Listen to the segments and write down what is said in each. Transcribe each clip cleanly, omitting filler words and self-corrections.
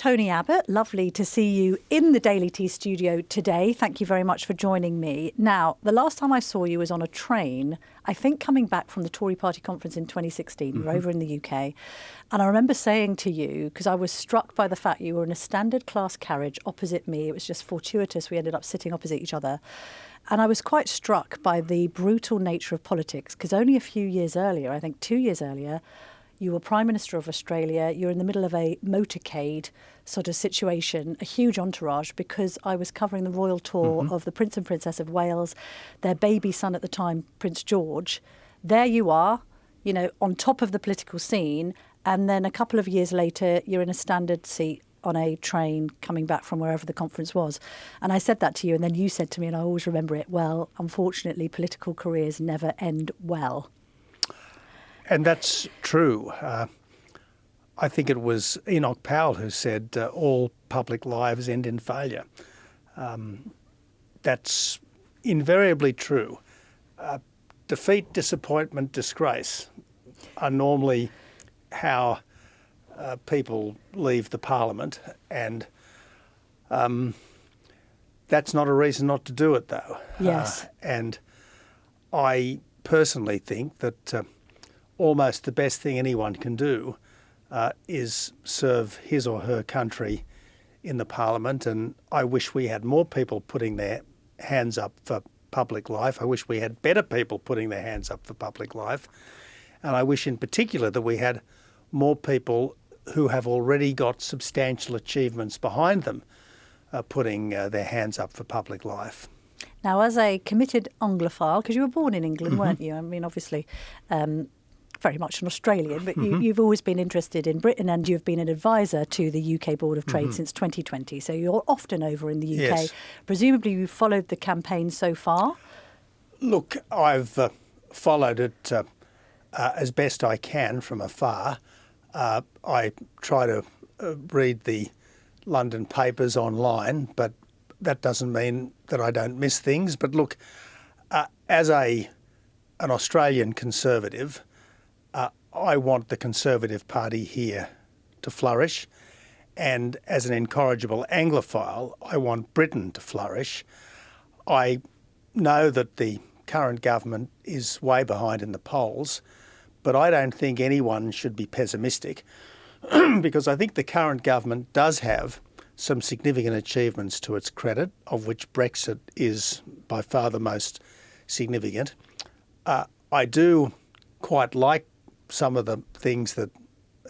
Tony Abbott, lovely to see you in the Daily Tea studio today. Thank you very much for joining me. Now, the last time I saw you was on a train, I think coming back from the Tory party conference in 2016. You were over in the UK. And I remember saying to you, because I was struck by the fact you were in a standard class carriage opposite me. It was just fortuitous. We ended up sitting opposite each other. And I was quite struck by the brutal nature of politics, because only a few years earlier, I think 2 years earlier, you were Prime Minister of Australia. You're in the middle of a motorcade sort of situation, a huge entourage, because I was covering the royal tour of the Prince and Princess of Wales, their baby son at the time, Prince George. There you are, you know, on top of the political scene. And then a couple of years later, you're in a standard seat on a train coming back from wherever the conference was. And I said that to you, and then you said to me, and I always remember it, well, unfortunately, political careers never end well. And that's true. I think it was Enoch Powell who said, all public lives end in failure. That's invariably true. Defeat, disappointment, disgrace are normally how people leave the parliament, and that's not a reason not to do it, though. Yes. And I personally think that almost the best thing anyone can do is serve his or her country in the parliament, and I wish we had more people putting their hands up for public life. I wish we had better people putting their hands up for public life, and I wish in particular that we had more people who have already got substantial achievements behind them putting their hands up for public life. Now, as a committed Anglophile, because you were born in England, weren't you? I mean, obviously, very much an Australian, but you've always been interested in Britain, and you've been an advisor to the UK Board of Trade since 2020. So you're often over in the UK. Yes. Presumably you've followed the campaign so far? Look, I've followed it as best I can from afar. I try to read the London papers online, but that doesn't mean that I don't miss things. But look, as an Australian Conservative, I want the Conservative Party here to flourish. And as an incorrigible Anglophile, I want Britain to flourish. I know that the current government is way behind in the polls, but I don't think anyone should be pessimistic because I think the current government does have some significant achievements to its credit, of which Brexit is by far the most significant. I do quite like some of the things that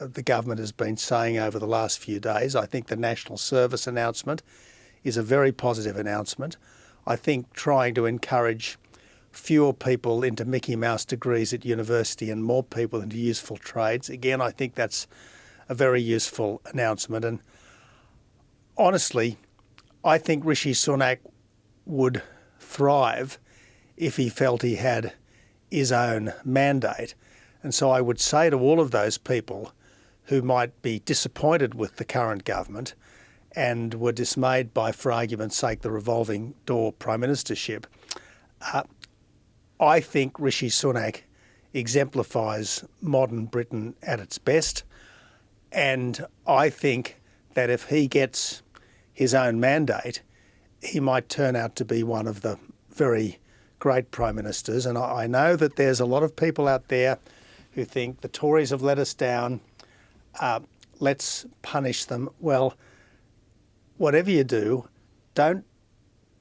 the government has been saying over the last few days. I think the National Service announcement is a very positive announcement. I think trying to encourage fewer people into Mickey Mouse degrees at university and more people into useful trades, again, I think that's a very useful announcement. And honestly, I think Rishi Sunak would thrive if he felt he had his own mandate. And so I would say to all of those people who might be disappointed with the current government and were dismayed by, for argument's sake, the revolving door prime ministership, I think Rishi Sunak exemplifies modern Britain at its best. And I think that if he gets his own mandate, he might turn out to be one of the very great prime ministers. And I know that there's a lot of people out there who think the Tories have let us down, let's punish them. Well, whatever you do, don't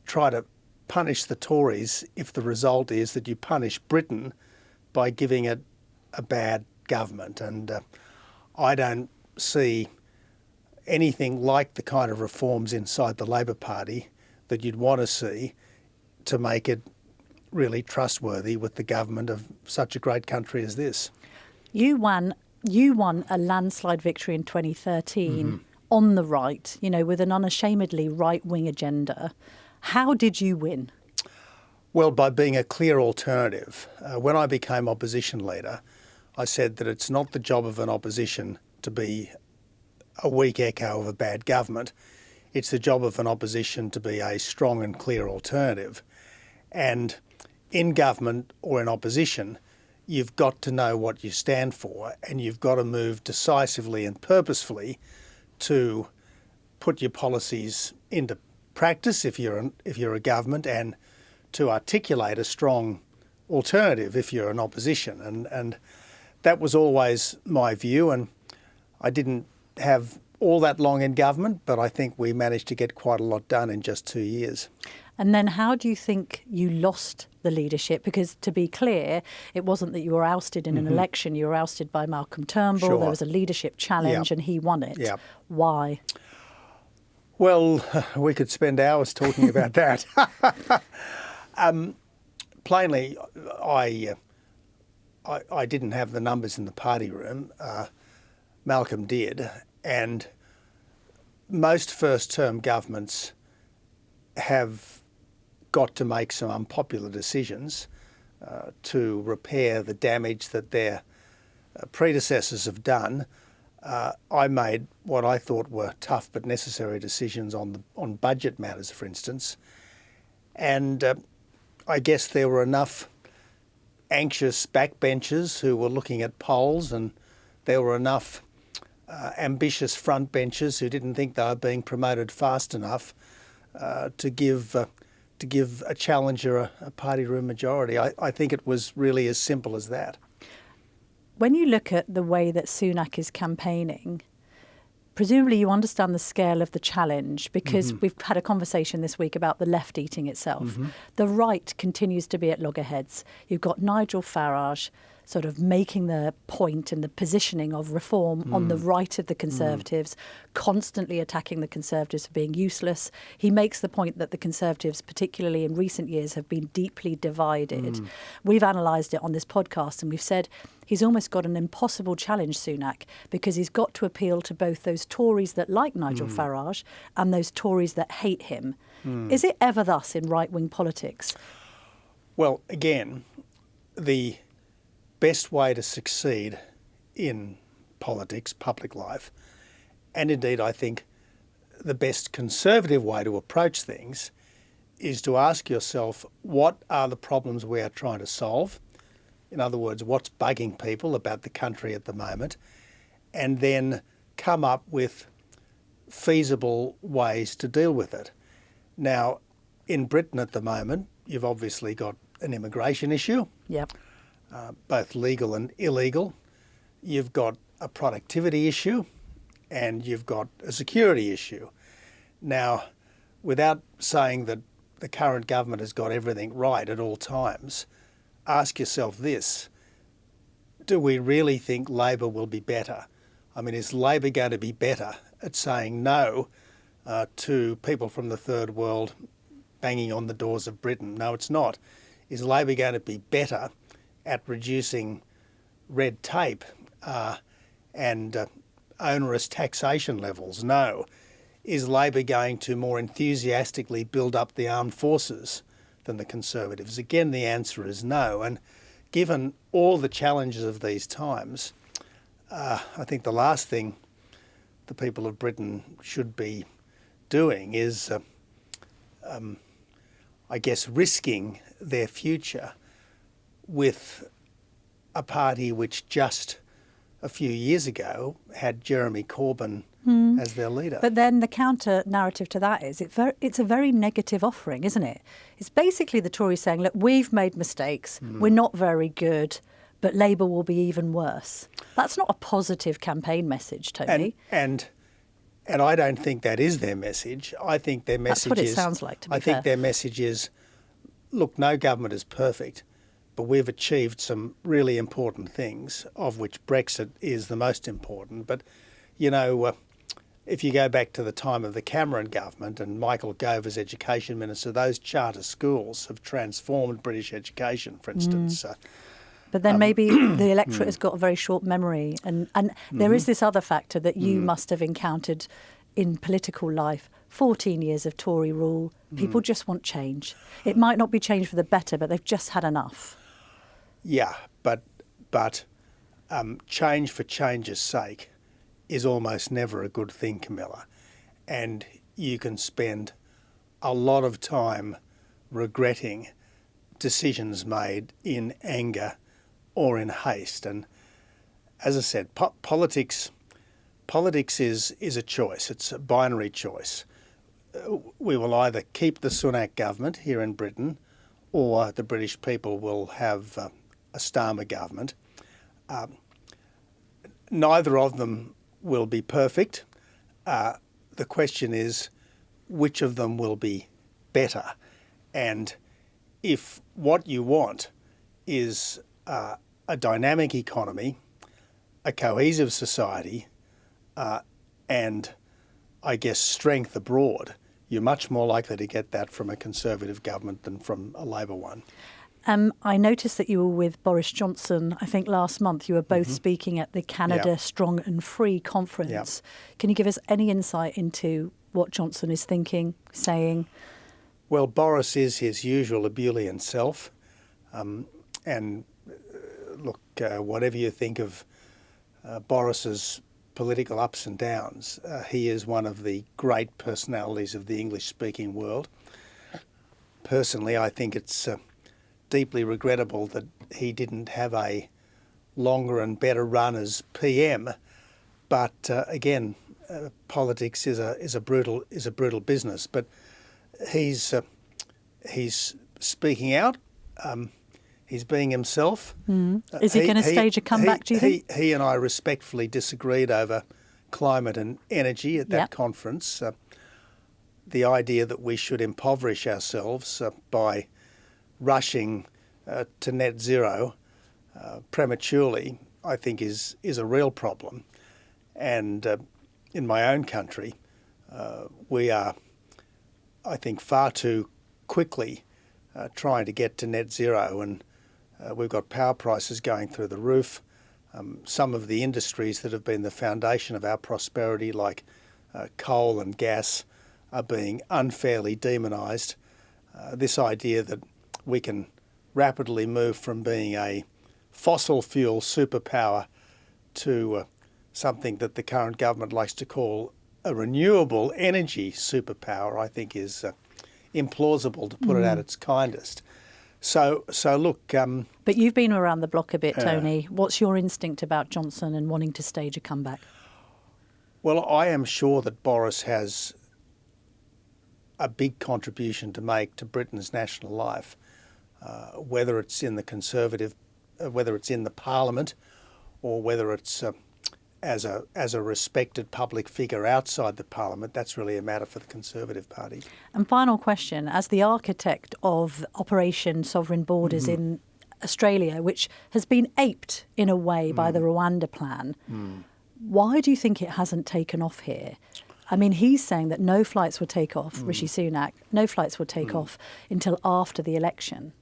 try to punish the Tories if the result is that you punish Britain by giving it a bad government. And I don't see anything like the kind of reforms inside the Labor Party that you'd want to see to make it really trustworthy with the government of such a great country as this. You won a landslide victory in 2013 on the right, you know, with an unashamedly right-wing agenda. How did you win? Well, by being a clear alternative. When I became opposition leader, I said that it's not the job of an opposition to be a weak echo of a bad government. It's the job of an opposition to be a strong and clear alternative. And in government or in opposition, you've got to know what you stand for, and you've got to move decisively and purposefully to put your policies into practice if you're a government, and to articulate a strong alternative if you're an opposition. And that was always my view, and I didn't have all that long in government, but I think we managed to get quite a lot done in just 2 years. And then how do you think you lost the leadership? Because to be clear, it wasn't that you were ousted in an election. You were ousted by Malcolm Turnbull. Sure. There was a leadership challenge and he won it. Yep. Why? Well, we could spend hours talking about that. Plainly, I didn't have the numbers in the party room. Malcolm did. And most first-term governments have got to make some unpopular decisions to repair the damage that their predecessors have done. I made what I thought were tough but necessary decisions on budget matters, for instance, and I guess there were enough anxious backbenchers who were looking at polls, and there were enough ambitious frontbenchers who didn't think they were being promoted fast enough to give a challenger a party room majority. I think it was really as simple as that. When you look at the way that Sunak is campaigning, presumably you understand the scale of the challenge, because we've had a conversation this week about the left eating itself. The right continues to be at loggerheads. You've got Nigel Farage sort of making the point and the positioning of reform on the right of the Conservatives, constantly attacking the Conservatives for being useless. He makes the point that the Conservatives, particularly in recent years, have been deeply divided. We've analysed it on this podcast and we've said he's almost got an impossible challenge, Sunak, because he's got to appeal to both those Tories that like Nigel Farage and those Tories that hate him. Is it ever thus in right-wing politics? Well, again, the best way to succeed in politics, public life, and indeed I think the best conservative way to approach things is to ask yourself, what are the problems we are trying to solve? In other words, what's bugging people about the country at the moment? And then come up with feasible ways to deal with it. Now, in Britain at the moment, you've obviously got an immigration issue. Yep. Both legal and illegal. You've got a productivity issue and you've got a security issue. Now, without saying that the current government has got everything right at all times, ask yourself this: do we really think Labor will be better? I mean, is Labor going to be better at saying no to people from the third world banging on the doors of Britain? No, it's not. Is Labor going to be better at reducing red tape and onerous taxation levels? No. Is Labor going to more enthusiastically build up the armed forces than the Conservatives? Again, the answer is no. And given all the challenges of these times, I think the last thing the people of Britain should be doing is, I guess, risking their future with a party which just a few years ago had Jeremy Corbyn as their leader. But then the counter narrative to that is it's a very negative offering, isn't it? It's basically the Tories saying, look, we've made mistakes, we're not very good, but Labour will be even worse. That's not a positive campaign message, Tony. And I don't think that is their message. I think their message That's what it sounds like, to be I fair. think their message is, look, no government is perfect, but we've achieved some really important things, of which Brexit is the most important. But, you know, if you go back to the time of the Cameron government and Michael Gove as Education Minister, those charter schools have transformed British education, for instance. But then maybe the electorate has got a very short memory. And there is this other factor that you must have encountered in political life. 14 years of Tory rule. People just want change. It might not be change for the better, but they've just had enough. Yeah, but change for change's sake is almost never a good thing, Camilla. And you can spend a lot of time regretting decisions made in anger or in haste. And as I said, politics politics is a choice. It's a binary choice. We will either keep the Sunak government here in Britain, or the British people will have a Starmer government. Neither of them will be perfect. The question is, which of them will be better? And if what you want is a dynamic economy, a cohesive society, and I guess strength abroad, you're much more likely to get that from a Conservative government than from a Labor one. I noticed that you were with Boris Johnson. I think last month you were both speaking at the Canada Strong and Free conference. Can you give us any insight into what Johnson is thinking, saying? Well, Boris is his usual ebullient self. Look, whatever you think of Boris's political ups and downs, he is one of the great personalities of the English-speaking world. Personally, I think it's deeply regrettable that he didn't have a longer and better run as PM. But again, politics is a brutal business. But he's speaking out. He's being himself. Is he going to stage a comeback, do you think? He and I respectfully disagreed over climate and energy at that conference. The idea that we should impoverish ourselves by rushing to net zero prematurely, I think is a real problem. And in my own country, we are, I think, far too quickly trying to get to net zero, and we've got power prices going through the roof. Some of the industries that have been the foundation of our prosperity, like coal and gas, are being unfairly demonised. This idea that we can rapidly move from being a fossil fuel superpower to something that the current government likes to call a renewable energy superpower, I think is implausible, to put it at its kindest. So look... But you've been around the block a bit, Tony. What's your instinct about Johnson and wanting to stage a comeback? Well, I am sure that Boris has a big contribution to make to Britain's national life, whether it's in the Conservative, whether it's in the Parliament, or whether it's as a respected public figure outside the Parliament. That's really a matter for the Conservative Party. And final question, as the architect of Operation Sovereign Borders in Australia, which has been aped in a way by the Rwanda plan, why do you think it hasn't taken off here? I mean, he's saying that no flights will take off, Rishi Sunak, no flights will take off until after the election.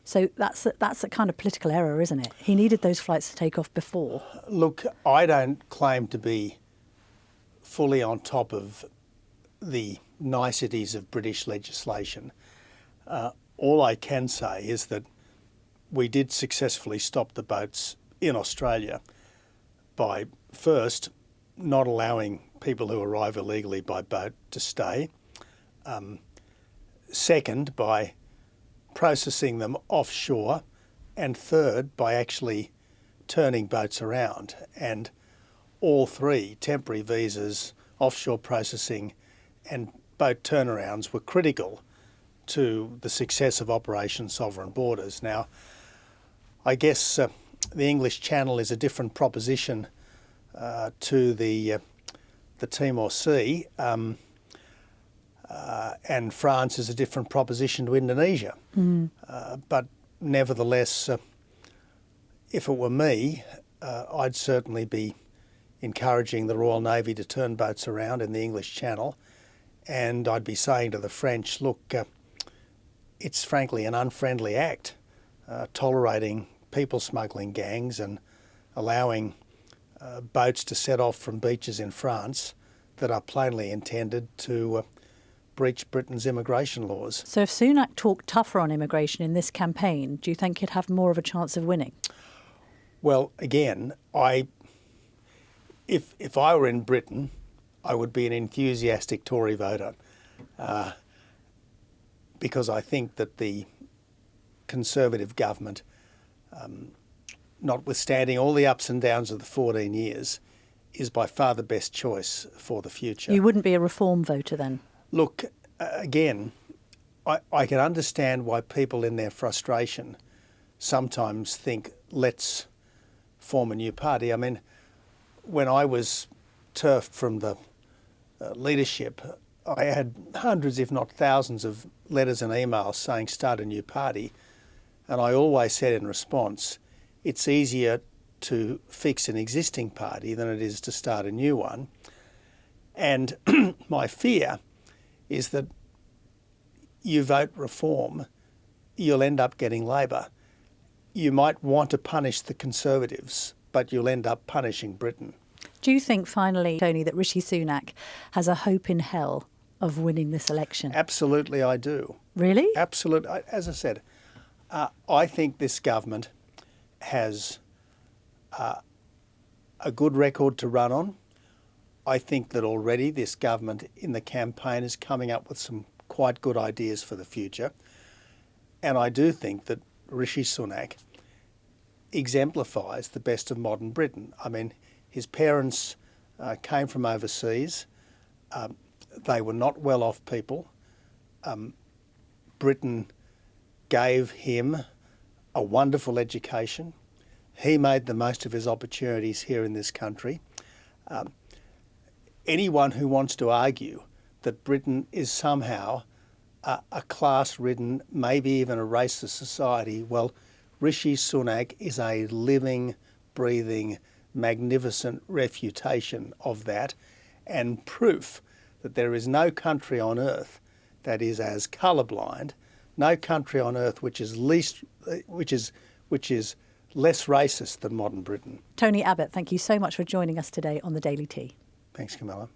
So that's a kind of political error, isn't it? He needed those flights to take off before. Look, I don't claim to be fully on top of the niceties of British legislation. All I can say is that we did successfully stop the boats in Australia by first not allowing people who arrive illegally by boat to stay. Second, by processing them offshore, and third, by actually turning boats around. And all three, temporary visas, offshore processing and boat turnarounds, were critical to the success of Operation Sovereign Borders. Now, I guess the English Channel is a different proposition to the Timor Sea, and France is a different proposition to Indonesia. But nevertheless, if it were me, I'd certainly be encouraging the Royal Navy to turn boats around in the English Channel, and I'd be saying to the French, look, it's frankly an unfriendly act, tolerating people smuggling gangs and allowing boats to set off from beaches in France that are plainly intended to breach Britain's immigration laws. So if Sunak talked tougher on immigration in this campaign, do you think he'd have more of a chance of winning? Well, again, if I were in Britain, I would be an enthusiastic Tory voter, because I think that the Conservative government, notwithstanding all the ups and downs of the 14 years, is by far the best choice for the future. You wouldn't be a reform voter then? Look, again, I can understand why people in their frustration sometimes think, let's form a new party. I mean, when I was turfed from the leadership, I had hundreds, if not thousands, of letters and emails saying start a new party. And I always said in response, it's easier to fix an existing party than it is to start a new one. And my fear is that you vote reform, you'll end up getting Labor. You might want to punish the Conservatives, but you'll end up punishing Britain. Do you think, finally, Tony, that Rishi Sunak has a hope in hell of winning this election? Absolutely, I do. Really? Absolutely. As I said, I think this government has a good record to run on. I think that already this government in the campaign is coming up with some quite good ideas for the future. And I do think that Rishi Sunak exemplifies the best of modern Britain. I mean, his parents came from overseas. They were not well-off people. Britain gave him a wonderful education. He made the most of his opportunities here in this country. Anyone who wants to argue that Britain is somehow a class-ridden, maybe even a racist society, well, Rishi Sunak is a living, breathing, magnificent refutation of that, and proof that there is no country on earth that is as colourblind, no country on earth which is less racist than modern Britain. Tony Abbott, thank you so much for joining us today on the Daily Tea. Thanks, Camilla.